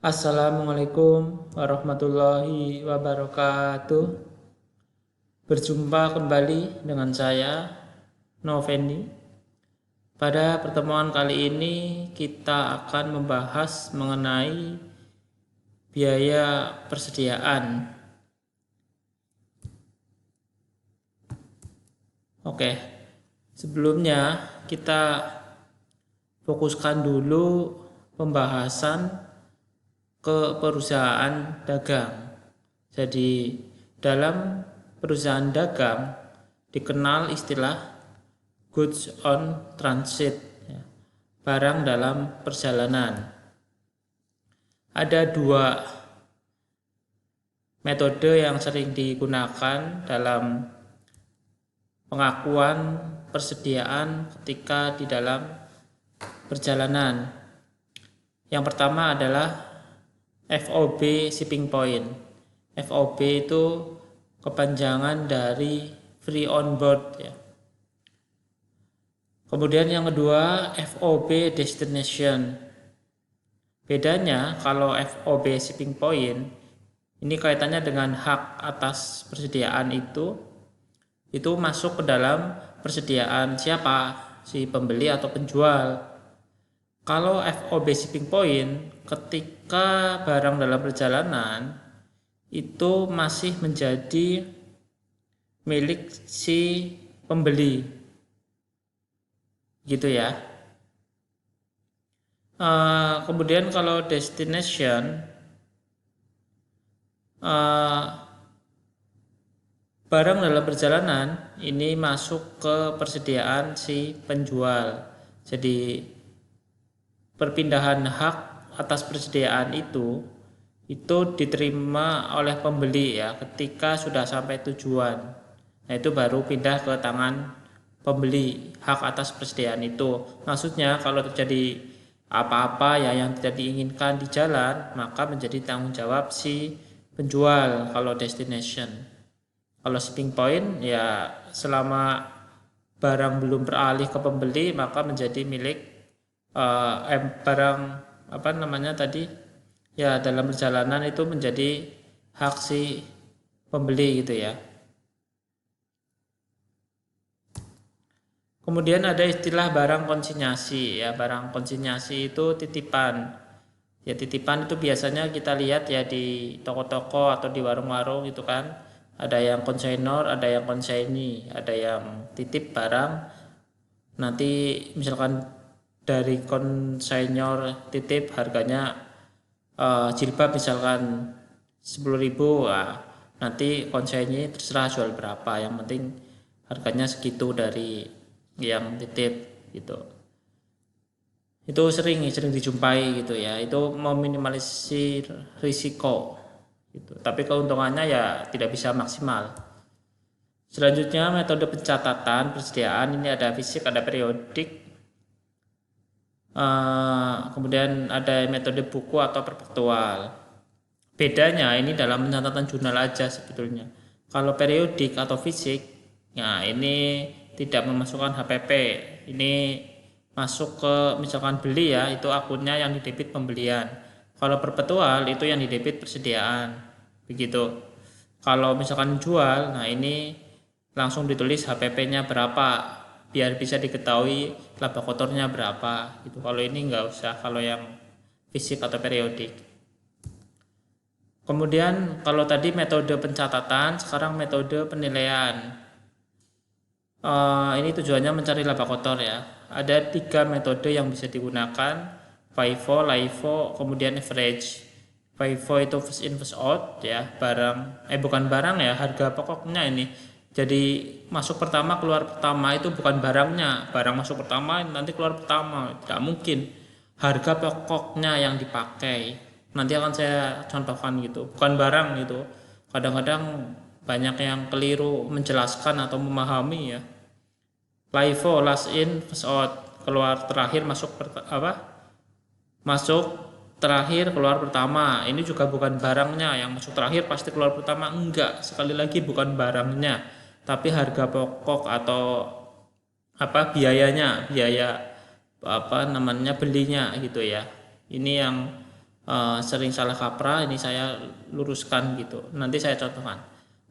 Assalamualaikum warahmatullahi wabarakatuh. Berjumpa kembali dengan saya, Novendi. Pada pertemuan kali ini kita akan membahas mengenai biaya persediaan. Oke, sebelumnya kita fokuskan dulu pembahasan ke perusahaan dagang. Jadi dalam perusahaan dagang dikenal istilah goods on transit, ya, barang dalam perjalanan. Ada dua metode yang sering digunakan dalam pengakuan persediaan ketika di dalam perjalanan. Yang pertama adalah FOB shipping point. FOB itu kepanjangan dari free on board, ya. Kemudian yang kedua FOB destination. Bedanya kalau FOB shipping point ini kaitannya dengan hak atas persediaan itu masuk ke dalam persediaan siapa? Si pembeli atau penjual. Kalau FOB shipping point, ketika barang dalam perjalanan itu masih menjadi milik si pembeli, gitu ya. Kemudian kalau destination, barang dalam perjalanan ini masuk ke persediaan si penjual. Jadi perpindahan hak atas persediaan itu diterima oleh pembeli, ya, ketika sudah sampai tujuan. Nah, itu baru pindah ke tangan pembeli hak atas persediaan itu. Maksudnya kalau terjadi apa-apa ya yang tidak diinginkan di jalan, maka menjadi tanggung jawab si penjual kalau destination. Kalau shipping point ya selama barang belum beralih ke pembeli maka menjadi milik barang ya dalam perjalanan itu menjadi hak si pembeli, gitu ya. Kemudian ada istilah barang konsinyasi, ya. Barang konsinyasi itu titipan. Ya, titipan itu biasanya kita lihat ya di toko-toko atau di warung-warung itu kan. Ada yang konsignor, ada yang konsignee, ada yang titip barang. Nanti misalkan dari konsignor titip harganya jilbab misalkan 10.000, nanti konsignor terserah jual berapa, yang penting harganya segitu dari yang titip, gitu. Itu sering dijumpai, gitu ya. Itu meminimalisir risiko, gitu. Tapi keuntungannya ya tidak bisa maksimal. Selanjutnya metode pencatatan persediaan, ini ada fisik, ada periodik. Kemudian ada metode buku atau perpetual. Bedanya ini dalam pencatatan jurnal aja sebetulnya. Kalau periodik atau fisik, nah ini tidak memasukkan HPP. Ini masuk ke misalkan beli, ya, itu akunnya yang didebit pembelian. Kalau perpetual itu yang didebit persediaan, begitu. Kalau misalkan jual, nah ini langsung ditulis HPP-nya berapa biar bisa diketahui laba kotornya berapa, gitu. Kalau ini nggak usah kalau yang fisik atau periodik. Kemudian kalau tadi metode pencatatan, sekarang metode penilaian. Ini tujuannya mencari laba kotor, ya. Ada 3 metode yang bisa digunakan: FIFO, LIFO, kemudian average. FIFO itu first in first out, ya, bukan barang, ya, harga pokoknya ini. Jadi masuk pertama keluar pertama, itu bukan barangnya, barang masuk pertama nanti keluar pertama, tidak mungkin. Harga pokoknya yang dipakai, nanti akan saya contohkan, gitu, bukan barang, gitu. Kadang-kadang banyak yang keliru menjelaskan atau memahami, ya. LIFO, last in first out, keluar terakhir masuk masuk terakhir keluar pertama. Ini juga bukan barangnya, yang masuk terakhir pasti keluar pertama, enggak. Sekali lagi bukan barangnya, tapi harga pokok atau biaya belinya, gitu ya. Ini yang sering salah kaprah, ini saya luruskan gitu. Nanti saya contohkan.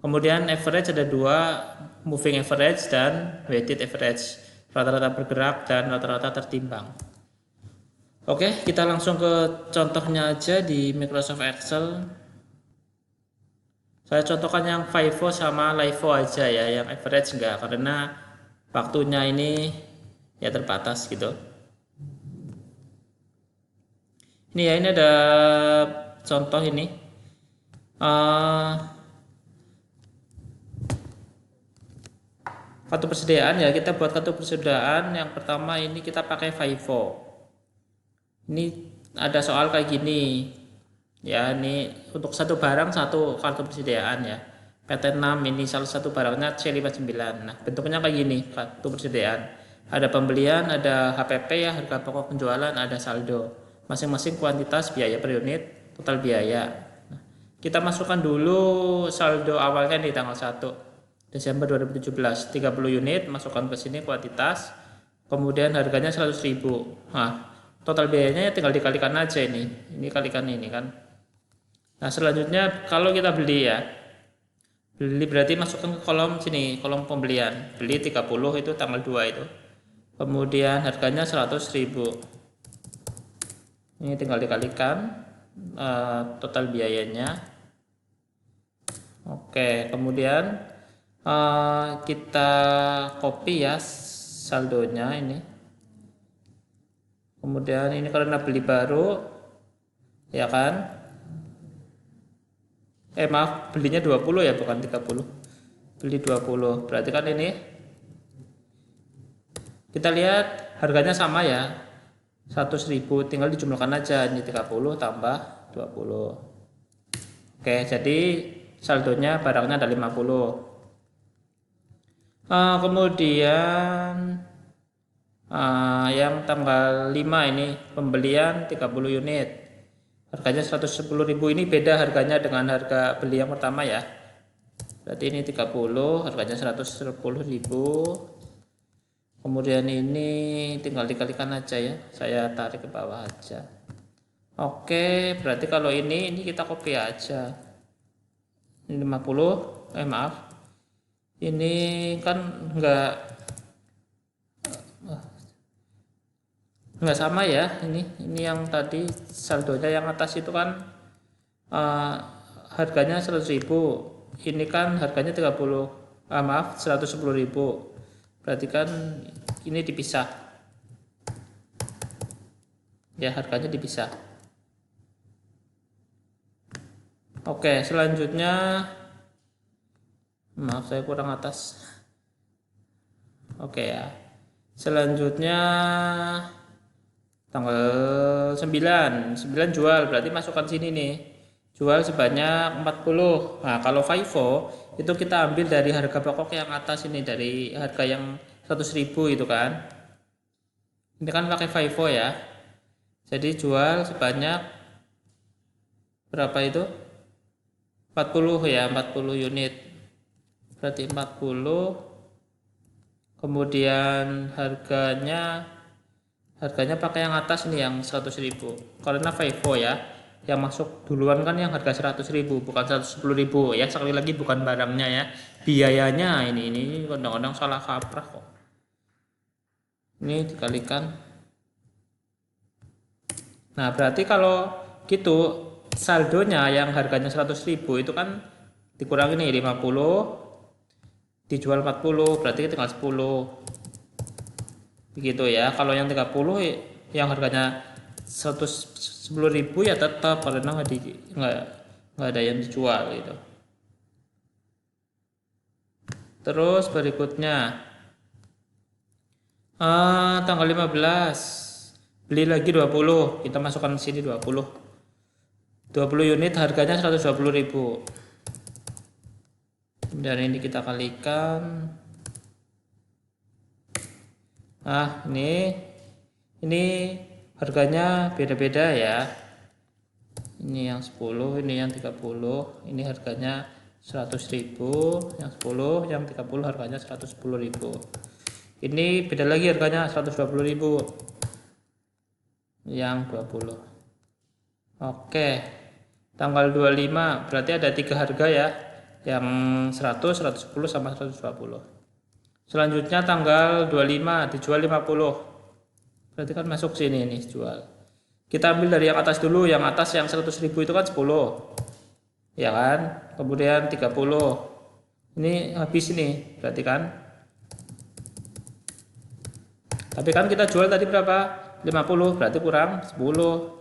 Kemudian average ada dua, moving average dan weighted average, rata-rata bergerak dan rata-rata tertimbang. Oke, kita langsung ke contohnya aja di Microsoft Excel. Saya contohkan yang FIFO sama LIFO aja ya, yang average enggak, karena waktunya ini ya terbatas gitu. Ini ya, ini ada contoh ini. Kartu persediaan ya, kita buat kartu persediaan. Yang pertama ini kita pakai FIFO. Ini ada soal kayak gini. Ya, ini untuk satu barang satu kartu persediaan ya. PT6 ini salah satu barangnya C59. Nah, bentuknya kayak gini kartu persediaan. Ada pembelian, ada HPP ya, harga pokok penjualan, ada saldo. Masing-masing kuantitas, biaya per unit, total biaya. Nah, kita masukkan dulu saldo awalnya di tanggal 1 Desember 2017, 30 unit, masukkan ke sini kuantitas, kemudian harganya 100.000. Nah, total biayanya tinggal dikalikan aja ini kalikan ini kan. Nah, selanjutnya kalau kita beli ya, beli berarti masukkan ke kolom sini, kolom pembelian. Beli 30 itu tanggal 2 itu. Kemudian harganya 100.000. Ini tinggal dikalikan total biayanya. Oke, kemudian kita copy ya saldonya ini. Kemudian ini karena beli baru ya kan, maaf, belinya 20 ya, bukan 30. Beli 20, berarti kan ini kita lihat harganya sama ya, 100.000, tinggal dijumlahkan aja, ini 30 tambah 20. Oke, jadi saldonya barangnya ada 50. Kemudian yang tanggal 5 ini pembelian 30 unit, harganya 110.000. Ini beda harganya dengan harga beli yang pertama ya, berarti ini 30, harganya 110.000. Kemudian ini tinggal dikalikan aja ya, saya tarik ke bawah aja. Oke, berarti kalau ini kita copy aja, ini 50, maaf, ini kan nggak sama ya, ini yang tadi saldonya yang atas itu kan harganya 100.000, ini kan harganya 30, maaf 110.000, berarti kan ini dipisah ya, harganya dipisah. Oke, selanjutnya maaf saya kurang atas. Oke ya, selanjutnya tanggal 9 jual, berarti masukkan sini nih, jual sebanyak 40. Nah, kalau FIFO itu kita ambil dari harga pokok yang atas ini, dari harga yang 100.000 itu kan. Ini kan pakai FIFO ya. Jadi jual sebanyak berapa itu? 40 ya, 40 unit. Berarti 40. Kemudian harganya pakai yang atas ini, yang 100.000. Karena FIFO ya, yang masuk duluan kan yang harga 100.000, bukan 110.000 ya. Sekali lagi bukan barangnya ya, biayanya. Ini kadang-kadang salah kaprah kok. Ini dikalikan. Nah, berarti kalau gitu saldonya yang harganya 100.000 itu kan dikurangi nih 50, dijual 40, berarti tinggal 10. Begitu ya. Kalau yang 30 yang harganya 110.000 ya tetap, karena nggak ada yang dijual gitu. Terus berikutnya tanggal 15 beli lagi 20, kita masukkan di sini 20 unit, harganya 120.000. Dan ini kita kalikan. Ini harganya beda-beda ya. Ini yang 10, ini yang 30, ini harganya 100.000, yang 10, yang 30 harganya 110.000. Ini beda lagi harganya 120.000. Yang 20. Oke, tanggal 25 berarti ada 3 harga ya, yang 100, 110 sama 120. Selanjutnya tanggal 25 dijual 50, berarti kan masuk sini nih jual. Kita ambil dari yang atas dulu, yang atas yang 100.000 itu kan 10, ya kan, kemudian 30, ini habis nih berarti kan. Tapi kan kita jual tadi berapa? 50, berarti kurang 10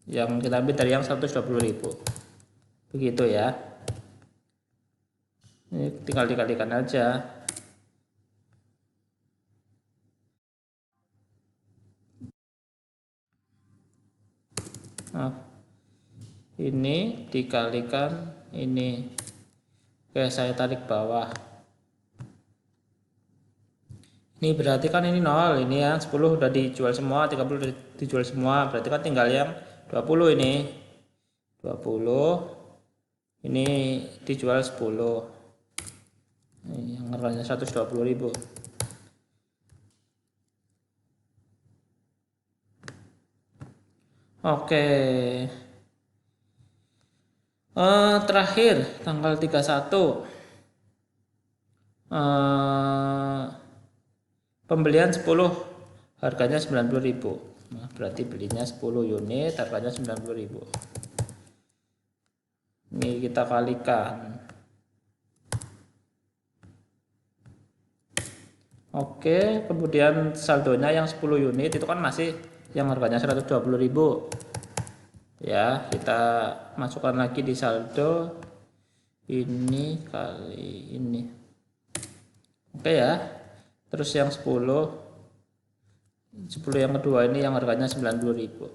yang kita ambil dari yang 120.000. Begitu ya. Ini tinggal dikalikan aja. Nah, ini dikalikan ini. Oke, saya tarik bawah. Ini berarti kan ini 0, ini yang 10 udah dijual semua, 30 udah dijual semua, berarti kan tinggal yang 20 ini. 20 ini dijual 10. Ini yang harganya 120.000. Oke. Terakhir tanggal 31. Pembelian 10, harganya 90.000. Nah, berarti belinya 10 unit, harganya 90.000. Ini kita kalikan. Oke, kemudian saldonya yang 10 unit itu kan masih yang harganya 120.000. Ya, kita masukkan lagi di saldo ini kali ini. Oke ya. Terus yang 10 yang kedua ini yang harganya 90.000.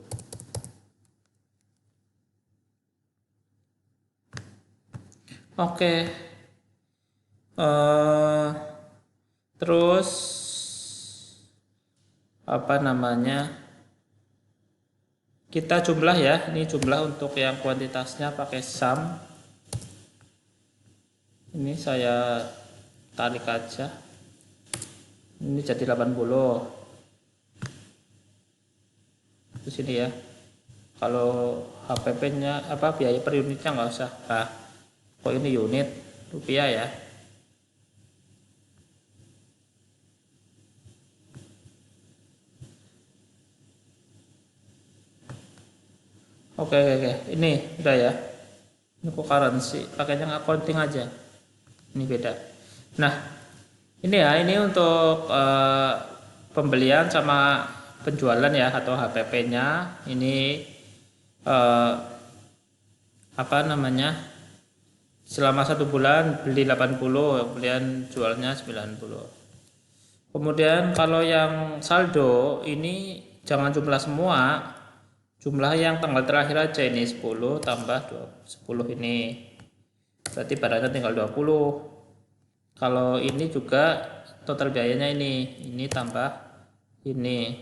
Oke. Terus apa namanya? Kita jumlah ya. Ini jumlah untuk yang kuantitasnya pakai sum. Ini saya tarik aja. Ini jadi 80. Di sini ya. Kalau HPP-nya apa biaya per unitnya nggak usah. Nah, kok ini unit rupiah ya. Oke. Ini udah ya. Ini kok currency, pakainya accounting aja. Ini beda. Nah, ini ya, ini untuk pembelian sama penjualan ya atau HPP-nya. Ini apa namanya? Selama 1 bulan beli 80, kemudian jualnya 90. Kemudian kalau yang saldo ini jangan jumlah semua. Jumlah yang tanggal terakhir aja, ini 10 tambah 10 ini. Berarti barangnya tinggal 20. Kalau ini juga total biayanya ini tambah ini.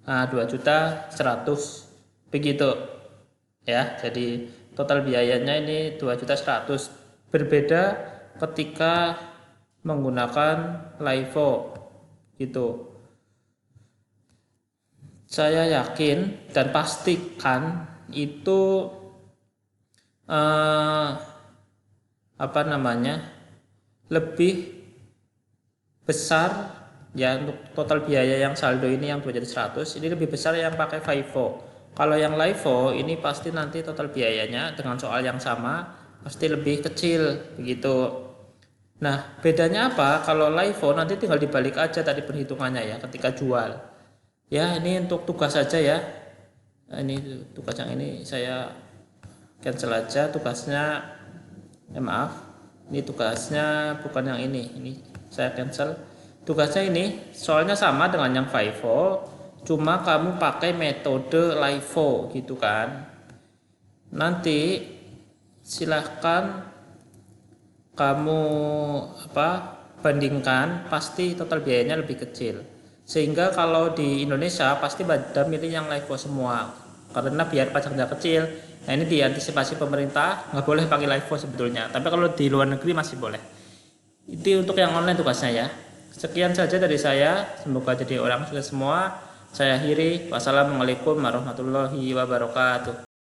Nah, 2.100.000 begitu. Ya, jadi total biayanya ini 2.100.000. Berbeda ketika menggunakan LIFO gitu. Saya yakin dan pastikan itu apa namanya lebih besar ya, untuk total biaya yang saldo ini yang 2.100.000 ini lebih besar yang pakai FIFO. Kalau yang LIFO ini pasti nanti total biayanya dengan soal yang sama pasti lebih kecil begitu. Nah, bedanya apa? Kalau LIFO nanti tinggal dibalik aja tadi perhitungannya ya ketika jual. Ya, ini untuk tugas saja ya. Nah, ini tugas yang ini saya cancel aja tugasnya. Maaf. Ini tugasnya bukan yang ini saya cancel. Tugasnya ini soalnya sama dengan yang FIFO, cuma kamu pakai metode LIFO gitu kan. Nanti silahkan kamu bandingkan, pasti total biayanya lebih kecil. Sehingga kalau di Indonesia pasti pada milih yang LIFO semua karena biar pajaknya kecil. Nah, ini diantisipasi pemerintah, nggak boleh pakai LIFO sebetulnya, tapi kalau di luar negeri masih boleh. Itu untuk yang online tugasnya ya. Sekian saja dari saya, semoga jadi orang sukses semua. Saya akhiri. Wassalamualaikum warahmatullahi wabarakatuh.